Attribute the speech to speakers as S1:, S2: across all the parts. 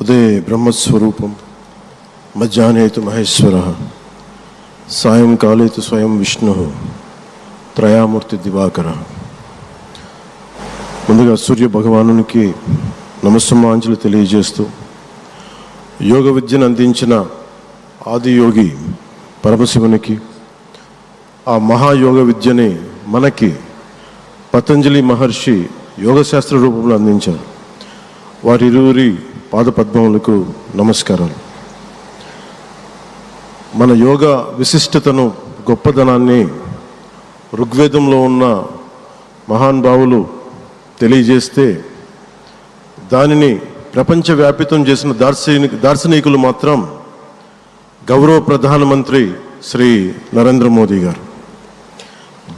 S1: ఉదయే బ్రహ్మస్వరూపం మధ్యాహ్నేతు మహేశ్వర సాయంకాలేతు స్వయం విష్ణు త్రయామూర్తి దివాకర. ముందుగా సూర్య భగవానునికి నమస్సమాంజలి తెలియజేస్తూ యోగ విద్యను అందించిన ఆదియోగి పరమశివునికి, ఆ మహాయోగ విద్యని మనకి పతంజలి మహర్షి యోగశాస్త్ర రూపంలో అందించారు. వారిరువురి పాదపద్మములకు నమస్కారాలు. మన యోగ విశిష్టతను, గొప్పదనాన్ని ఋగ్వేదంలో ఉన్న మహానుభావులు తెలియజేస్తే దానిని ప్రపంచవ్యాపితం చేసిన దార్శనికులు మాత్రం గౌరవ ప్రధానమంత్రి శ్రీ నరేంద్ర మోదీ గారు.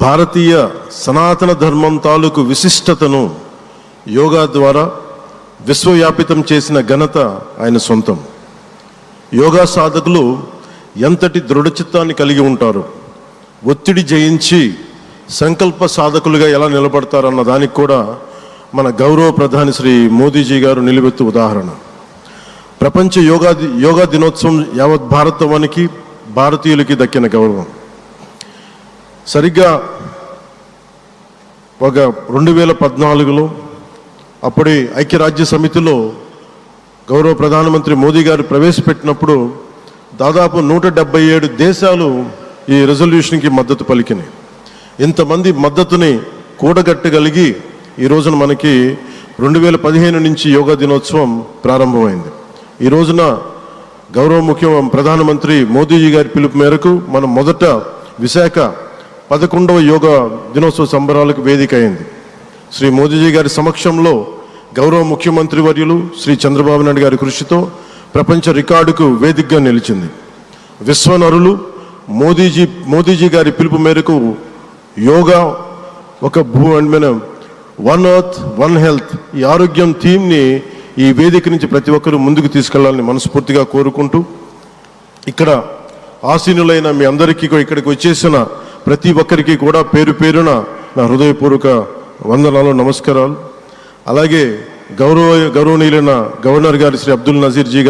S1: భారతీయ సనాతన ధర్మం తాలూకు విశిష్టతను యోగా ద్వారా విశ్వవ్యాపితం చేసిన ఘనత ఆయన సొంతం. యోగా సాధకులు ఎంతటి దృఢచిత్తాన్ని కలిగి ఉంటారు, ఒత్తిడి జయించి సంకల్ప సాధకులుగా ఎలా నిలబడతారన్న దానికి కూడా మన గౌరవ ప్రధాని శ్రీ మోదీజీ గారు నిలువెత్తు ఉదాహరణ. ప్రపంచ యోగా దినోత్సవం యావత్ భారతవానికి, భారతీయులకి దక్కిన గౌరవం. సరిగ్గా ఒక 2014లో అప్పుడే ఐక్యరాజ్య సమితిలో గౌరవ ప్రధానమంత్రి మోదీ గారు ప్రవేశపెట్టినప్పుడు దాదాపు 177 దేశాలు ఈ రెజల్యూషన్కి మద్దతు పలికినాయి. ఇంతమంది మద్దతుని కూడగట్టగలిగి ఈ రోజున మనకి 2015 నుంచి యోగా దినోత్సవం ప్రారంభమైంది. ఈ రోజున గౌరవ ప్రధానమంత్రి మోదీజీ గారి పిలుపు మేరకు మనం మొదట విశాఖ 11వ యోగా దినోత్సవ సంబరాలకు వేదిక అయింది. శ్రీ మోదీజీ గారి సమక్షంలో గౌరవ ముఖ్యమంత్రి వర్యులు శ్రీ చంద్రబాబు నాయుడు గారి కృషితో ప్రపంచ రికార్డుకు వేదికగా నిలిచింది. విశ్వనరులు మోదీజీ గారి పిలుపు మేరకు యోగా ఒక వన్ ఎర్త్ వన్ హెల్త్, ఈ ఆరోగ్యం థీమ్ని ఈ వేదిక నుంచి ప్రతి ఒక్కరూ ముందుకు తీసుకెళ్లాలని మనస్ఫూర్తిగా కోరుకుంటూ, ఇక్కడ ఆసీనులైన మీ అందరికీ ఇక్కడికి వచ్చేసిన ప్రతి ఒక్కరికి కూడా పేరు పేరున నా హృదయపూర్వక వందనాలు, నమస్కారాలు. అలాగే గౌరవనీయులైన గవర్నర్ గారు శ్రీ అబ్దుల్ నజీర్ జీ